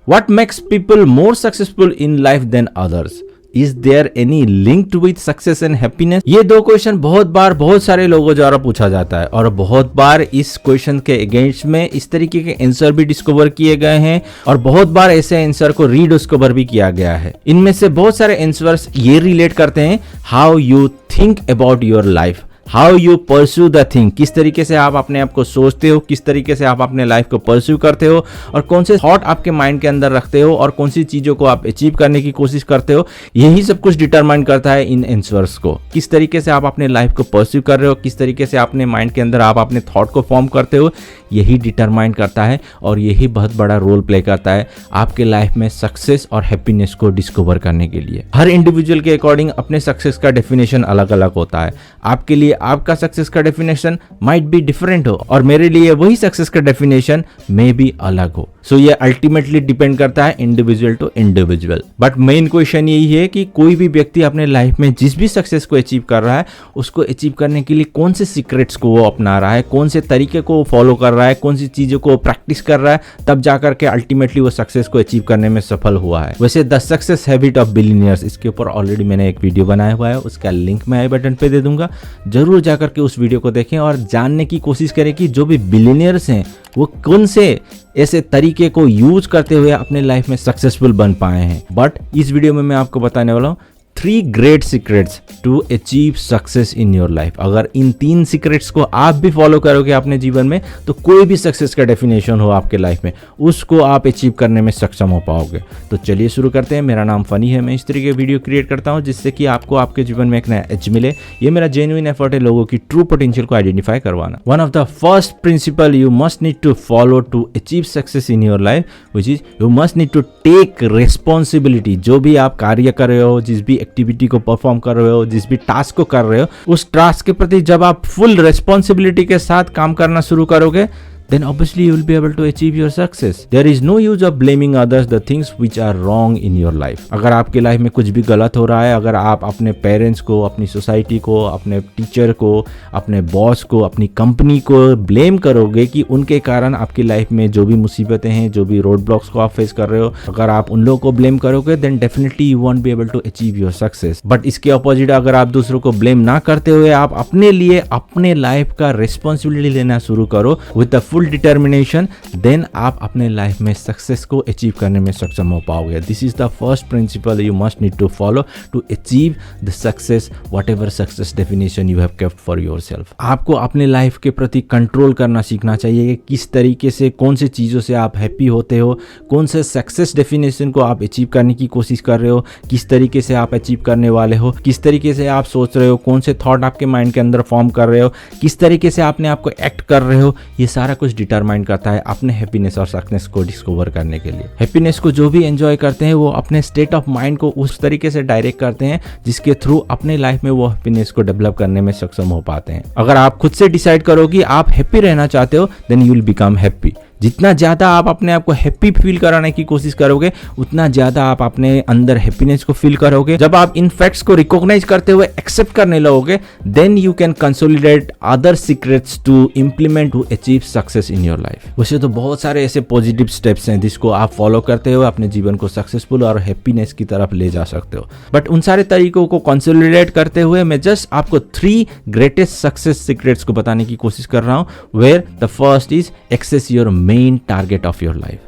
What makes people more successful in life than others? Is there any linked with success and happiness? ये दो question बहुत बार बहुत सारे लोगों द्वारा पूछा जाता है और बहुत बार इस क्वेश्चन के अगेंस्ट में इस तरीके के आंसर भी डिस्कवर किए गए हैं और बहुत बार ऐसे आंसर को रीडिस्कवर भी किया गया है। इनमें से बहुत सारे आंसर्स ये रिलेट करते हैं how you think about your life, how you pursue the thing, किस तरीके से आप अपने आप को सोचते हो, किस तरीके से आप अपने लाइफ को परस्यू करते हो और कौन से थॉट आपके माइंड के अंदर रखते हो और कौन सी चीज़ों को आप अचीव करने की कोशिश करते हो। यही सब कुछ डिटरमाइन करता है इन आंसर्स को। किस तरीके से आप अपने लाइफ को परस्यू कर रहे हो, किस तरीके से अपने माइंड के अंदर आप अपने थॉट को फॉर्म करते हो, यही डिटरमाइन करता है और यही बहुत बड़ा रोल प्ले करता है आपके लाइफ में सक्सेस और हैप्पीनेस को डिस्कवर करने के लिए। हर इंडिविजुअल के अकॉर्डिंग अपने सक्सेस का डेफिनेशन अलग अलग होता है। आपके लिए आपका सक्सेस का डेफिनेशन माइट बी डिफरेंट हो और मेरे लिए वही सक्सेस का डेफिनेशन मे बी अलग हो। सो ये अल्टीमेटली डिपेंड करता है individual to individual. But main question यही है कि कोई भी व्यक्ति अपने लाइफ में जिस भी सक्सेस को अचीव कर रहा है उसको अचीव करने के लिए कौन से सीक्रेट्स को वो अपना रहा है, कौन से तरीके को वो फॉलो कर रहा है, कौन सी चीज़ों को प्रैक्टिस कर रहा है, तब जाकर के अल्टीमेटली वो सक्सेस को अचीव करने में सफल हुआ है। वैसे the success habit of billionaires, इसके ऊपर ऑलरेडी मैंने एक वीडियो बनाया हुआ है, उसका लिंक मैं आई बटन पे दे दूंगा। जरूर जाकर के उस वीडियो को देखें और जानने की कोशिश करें कि जो भी बिलियनियर्स हैं वो कौन से ऐसे तरीके को यूज करते हुए अपने लाइफ में सक्सेसफुल बन पाए हैं। बट इस वीडियो में मैं आपको बताने वाला हूँ 3 great secrets to achieve success in your life. अगर इन 3 सीक्रेट्स को आप भी फॉलो करोगे अपने जीवन में तो कोई भी सक्सेस का डेफिनेशन हो आपके लाइफ में उसको आप अचीव करने में सक्षम हो पाओगे। तो चलिए शुरू करते हैं। मेरा नाम फनी है, मैं इस तरीके की वीडियो क्रिएट करता हूं जिससे कि आपको आपके जीवन में एक नया एज मिले। ये मेरा जेन्युइन एफर्ट है लोगों की ट्रू पोटेंशियल को आइडेंटिफाई करवाना। One of the first principle you must need to follow to achieve success in your life which is you must need to take responsibility. जो भी आप कार्य कर रहे हो, जिस भी एक्टिविटी को परफॉर्म कर रहे हो, जिस भी टास्क को कर रहे हो, उस टास्क के प्रति जब आप फुल रिस्पॉन्सिबिलिटी के साथ काम करना शुरू करोगे then obviously you will be able to achieve your success. There is no use of blaming others the things which are wrong in your life. अगर आपके लाइफ में कुछ भी गलत हो रहा है, अगर आप अपने पेरेंट्स को, अपनी सोसाइटी को, अपने टीचर को, अपने बॉस को, अपनी कंपनी को ब्लेम करोगे कि उनके कारण आपकी लाइफ में जो भी मुसीबतें हैं, जो भी रोड ब्लॉक्स को आप फेस कर रहे हो, अगर आप उन लोगों को ब्लेम करोगे then definitely you won't be able to achieve your success. But इसके अपोजिट अगर आप दूसरों को ब्लेम ना करते हुए आप अपने लिए अपने लाइफ का रिस्पॉन्सिबिलिटी लेना शुरू करो with the full determination, then आप अपने लाइफ में सक्सेस को अचीव करने में सक्षम हो पाओगे। This is the first principle you must need to follow to achieve the success whatever success definition you have kept for yourself. आपको अपने लाइफ के प्रति कंट्रोल करना सीखना चाहिए कि किस तरीके से, कौन से चीज़ों से आप हैप्पी होते हो, कौन से सक्सेस डेफिनेशन को आप अचीव करने की कोशिश कर रहे हो, किस तरीके से आप अचीव करने वाले हो, किस तरीके से आप सोच रहे हो, कौन से थॉट आपके माइंड के अंदर फॉर्म कर रहे हो, किस तरीके से आपने आपको एक्ट कर रहे हो। ये सारा कुछ डिटरमाइन करता है अपने हैप्पीनेस और सक्सेस को डिस्कवर करने के लिए। हैप्पीनेस को जो भी एंजॉय करते हैं वो अपने स्टेट ऑफ माइंड को उस तरीके से डायरेक्ट करते हैं जिसके थ्रू अपने लाइफ में वो हैप्पीनेस को डेवलप करने में सक्षम हो पाते हैं। अगर आप खुद से डिसाइड करो कि आप हैप्पी रहना चाहते हो then you will become happy. जितना ज़्यादा आप अपने आप को हैप्पी फील कराने की कोशिश करोगे उतना ज़्यादा आप अपने अंदर हैप्पीनेस को फील करोगे। जब आप इन फैक्ट्स को रिकॉग्नाइज करते हुए एक्सेप्ट करने लगोगे then you can consolidate other secrets to implement to achieve success in your life. वैसे तो बहुत सारे ऐसे पॉजिटिव स्टेप्स हैं जिसको आप फॉलो करते हुए अपने जीवन को सक्सेसफुल और हैप्पीनेस की तरफ ले जा सकते हो। बट उन सारे तरीकों को कंसोलिडेट करते हुए मैं जस्ट आपको 3 ग्रेटेस्ट सक्सेस सीक्रेट्स को बताने की कोशिश कर रहा हूँ। Where the first is access your main target of your life.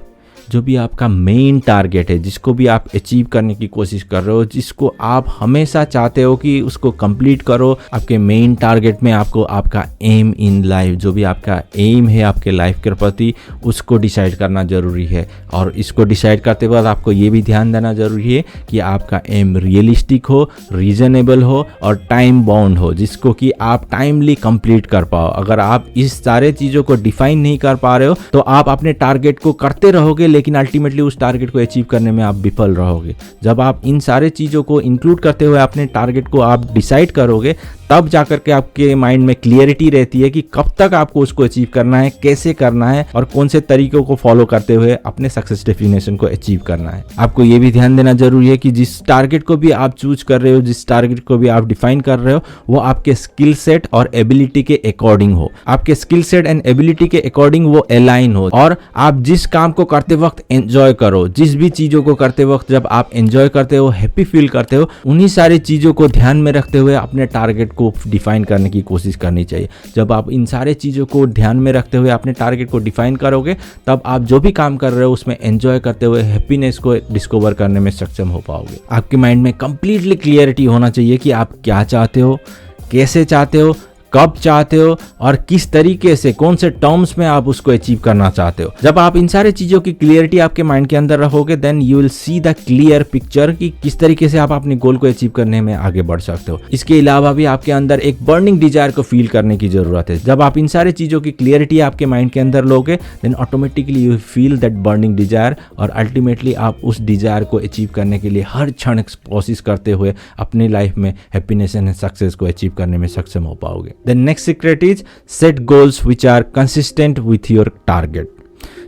जो भी आपका मेन टारगेट है, जिसको भी आप अचीव करने की कोशिश कर रहे हो, जिसको आप हमेशा चाहते हो कि उसको कंप्लीट करो, आपके मेन टारगेट में आपको आपका एम इन लाइफ, जो भी आपका एम है आपके लाइफ के प्रति, उसको डिसाइड करना जरूरी है। और इसको डिसाइड करते वक्त आपको ये भी ध्यान देना जरूरी है कि आपका एम रियलिस्टिक हो, रीजनेबल हो और टाइम बाउंड हो, जिसको कि आप टाइमली कंप्लीट कर पाओ। अगर आप इस सारे चीज़ों को डिफाइन नहीं कर पा रहे हो तो आप अपने टारगेट को करते रहोगे लेकिन अल्टीमेटली उस टारगेट को अचीव करने में आप विफल रहोगे। जब आप इन सारे चीज़ों को इंक्लूड करते हुए अपने टारगेट को आप डिसाइड करोगे तब जाकर के आपके माइंड में क्लियरिटी रहती है कि कब तक आपको उसको अचीव करना है, कैसे करना है और कौन से तरीकों को फॉलो करते हुए अपने सक्सेस डेफिनेशन को अचीव करना है। आपको ये भी ध्यान देना जरूरी है कि जिस टारगेट को भी आप चूज कर रहे हो, जिस टारगेट को भी आप डिफाइन कर रहे हो, वो आपके स्किल सेट और एबिलिटी के अकॉर्डिंग हो, आपके स्किल सेट एंड एबिलिटी के अकॉर्डिंग वो अलाइन हो, और आप जिस काम को करते वक्त एंजॉय करो। जिस भी चीजों को करते वक्त जब आप एंजॉय करते हो, हैप्पी फील करते हो, उन्हीं सारी चीजों को ध्यान में रखते हुए अपने टारगेट को डिफाइन करने की कोशिश करनी चाहिए। जब आप इन सारे चीजों को ध्यान में रखते हुए अपने टारगेट को डिफाइन करोगे, तब आप जो भी काम कर रहे हो उसमें एंजॉय करते हुए हैप्पीनेस को डिस्कवर करने में सक्षम हो पाओगे। आपके माइंड में कंप्लीटली क्लियरिटी होना चाहिए कि आप क्या चाहते हो, कैसे चाहते हो, कब चाहते हो और किस तरीके से, कौन से टर्म्स में आप उसको अचीव करना चाहते हो। जब आप इन सारे चीजों की क्लियरिटी आपके माइंड के अंदर रखोगे, then you will see the clear picture कि किस तरीके से आप अपने गोल को अचीव करने में आगे बढ़ सकते हो। इसके अलावा भी आपके अंदर एक बर्निंग डिजायर को फील करने की जरूरत है। जब आप इन सारे चीजों की क्लियरिटी आपके माइंड के अंदर लोगे, then automatically you feel that burning desire, और अल्टीमेटली आप उस डिजायर को अचीव करने के लिए हर क्षण कोशिश करते हुए अपनी लाइफ में हैप्पीनेस एंड सक्सेस को अचीव करने में सक्षम हो पाओगे। The next secret is set goals which are consistent with your target.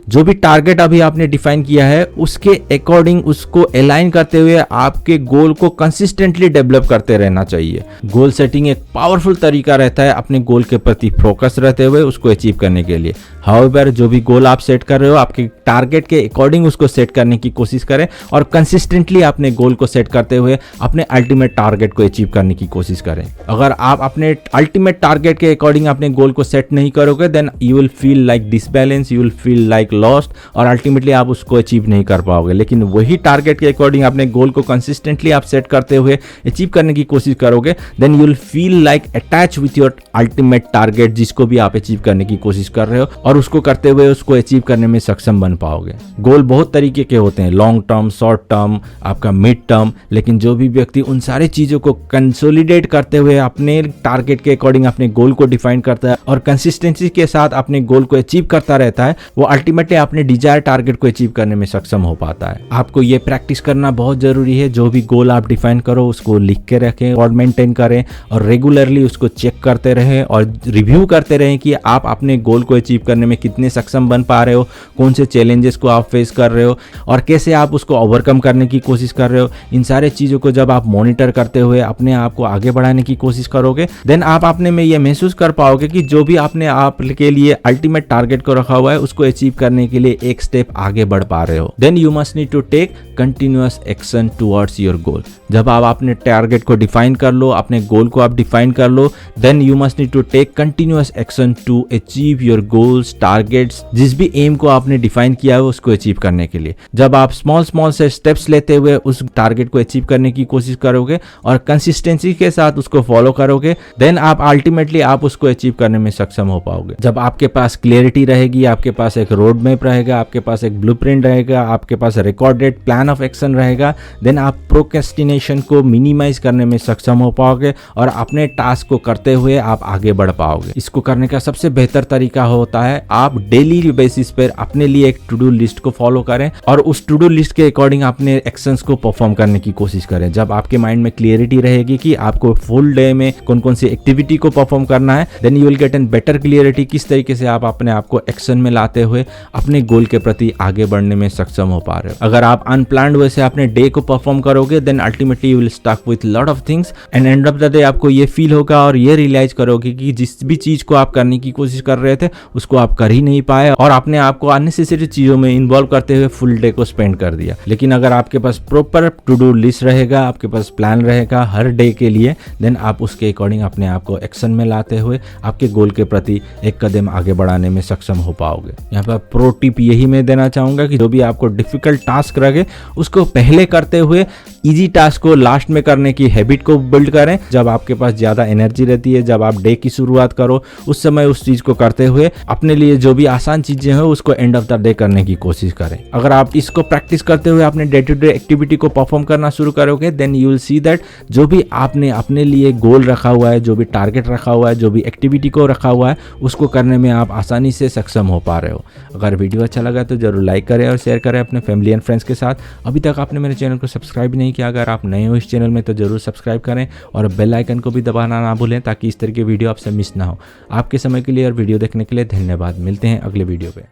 जो भी टारगेट अभी आपने डिफाइन किया है उसके अकॉर्डिंग उसको अलाइन करते हुए आपके गोल को कंसिस्टेंटली डेवलप करते रहना चाहिए। गोल सेटिंग एक पावरफुल तरीका रहता है अपने गोल के प्रति फोकस रहते हुए उसको अचीव करने के लिए। हाउएवर, जो भी गोल आप सेट कर रहे हो आपके टारगेट के अकॉर्डिंग उसको सेट करने की कोशिश करें और कंसिस्टेंटली अपने गोल को सेट करते हुए अपने अल्टीमेट टारगेट को अचीव करने की कोशिश करें। अगर आप अपने अल्टीमेट टारगेट के अकॉर्डिंग अपने गोल को सेट नहीं करोगे, then you will feel like disbalance, you will feel like lost, और अल्टीमेटली आप उसको अचीव नहीं कर पाओगे। लेकिन वही टारगेट के अकॉर्डिंग अपने गोल को कंसिस्टेंटली आप सेट करते हुए अचीव करने की कोशिश करोगे, then you will feel like attach with your ultimate target, जिसको भी आप अचीव करने की कोशिश कर रहे हो, और उसको करते हुए उसको अचीव करने में सक्षम बन पाओगे। गोल बहुत तरीके के होते हैं, लॉन्ग टर्म, शॉर्ट टर्म, आपका मिड टर्म, लेकिन जो भी व्यक्ति उन सारी चीजों को कंसोलिडेट करते हुए अपने टारगेट के अकॉर्डिंग अपने गोल को डिफाइन करता है और कंसिस्टेंसी के साथ अपने गोल को अचीव करता रहता है, वो अल्टीमेटली अपने डिजायर टारगेट को अचीव करने में सक्षम हो पाता है। आपको ये प्रैक्टिस करना बहुत जरूरी है। जो भी गोल आप डिफाइन करो उसको लिख के रखें और मेंटेन करें, और रेगुलरली उसको चेक करते रहें और रिव्यू करते रहें कि आप अपने गोल को अचीव करने में कितने सक्षम बन पा रहे हो, कौन से चैलेंजेस को आप फेस कर रहे हो और कैसे आप उसको ओवरकम करने की कोशिश कर रहे हो। इन सारे चीजों को जब आप मॉनिटर करते हुए अपने आप को आगे बढ़ाने की कोशिश करोगे, देन आप अपने में ये महसूस कर पाओगे कि जो भी आपने आप के लिए अल्टीमेट टारगेट को रखा हुआ है उसको अचीव करने के लिए एक स्टेप आगे बढ़ पा रहे हो। Then you must need to take continuous action towards your goal. जब आप अपने टारगेट को डिफाइन कर लो, अपने गोल को आप डिफाइन कर लो, then you must need to take continuous action to achieve your goals, targets, जिस भी एम को आपने डिफाइन किया है उसको अचीव करने के लिए। जब आप स्मॉल से स्टेप्स लेते हुए उस टारगेट को अचीव करने की कोशिश करोगे और कंसिस्टेंसी के साथ उसको फॉलो करोगे, देन आप अल्टीमेटली आप उसको अचीव करने में सक्षम हो पाओगे। जब आपके पास क्लियरिटी रहेगी, आपके पास एक रोड मैप रहेगा, आपके पास एक ब्लूप्रिंट रहेगा, आपके पास रिकॉर्डेड प्लान ऑफ एक्शन रहेगा, देन आप प्रोक्रेस्टिनेशन को मिनिमाइज करने में सक्षम हो पाओगे और अपने टास्क को करते हुए आप आगे बढ़ पाओगे। इसको करने का सबसे बेहतर तरीका होता है आप डेली बेसिस पर अपने लिए एक टू डू लिस्ट को फॉलो करें और उस टू डू लिस्ट के अकॉर्डिंग अपने एक्शंस को परफॉर्म करने की कोशिश करें। जब आपके माइंड में क्लियरिटी रहेगी कि आपको फुल डे में कौन कौन सी एक्टिविटी को परफॉर्म करना है, then you will get an better clarity किस तरीके से आप अपने आप को एक्शन में लाते हुए अपने गोल के प्रति आगे बढ़ने में सक्षम हो पा रहे हो। अगर आप अनप्लान्ड वे से अपने डे को परफॉर्म करोगे, then ultimately you will stuck with lot of things and end of the day आपको ये फील होगा और ये रियलाइज करोगे कि जिस भी चीज को आप करने की कोशिश कर रहे थे उसको आप कर ही नहीं पाए और अपने आप को अननेसेसरी चीजों में इन्वॉल्व करते हुए फुल डे को स्पेंड कर दिया। लेकिन अगर आपके पास प्रॉपर टू डू लिस्ट रहेगा, आपके पास प्लान रहेगा हर डे के लिए, देन आप उसके अकॉर्डिंग अपने आप को एक्शन में लाते हुए आपके गोल के प्रति एक कदम आगे बढ़ाने में सक्षम हो पाओगे। यहाँ पर प्रो टिप यही मैं देना चाहूंगा कि जो भी आपको डिफिकल्ट टास्क रहे उसको पहले करते हुए इजी टास्क को लास्ट में करने की हैबिट को बिल्ड करें। जब आपके पास ज्यादा एनर्जी रहती है, जब आप डे की शुरुआत करो, उस समय उस चीज को करते हुए अपने लिए जो भी आसान चीजें हैं उसको एंड ऑफ द डे करने की कोशिश करें। अगर आप इसको प्रैक्टिस करते हुए अपने डे टू डे एक्टिविटी को परफॉर्म करना शुरू करोगे, then you will see that जो भी आपने अपने लिए गोल रखा हुआ है, जो भी टारगेट रखा हुआ है, जो भी एक्टिविटी को रखा हुआ है, उसको करने में आप आसानी से सक्षम हो पा रहे हो। अगर अगर वीडियो अच्छा लगा तो जरूर लाइक करें और शेयर करें अपने फैमिली एंड फ्रेंड्स के साथ। अभी तक आपने मेरे चैनल को सब्सक्राइब नहीं किया, अगर आप नए हो इस चैनल में तो जरूर सब्सक्राइब करें और बेल आइकन को भी दबाना ना भूलें ताकि इस तरह की वीडियो आपसे मिस ना हो। आपके समय के लिए और वीडियो देखने के लिए धन्यवाद। मिलते हैं अगले वीडियो पे।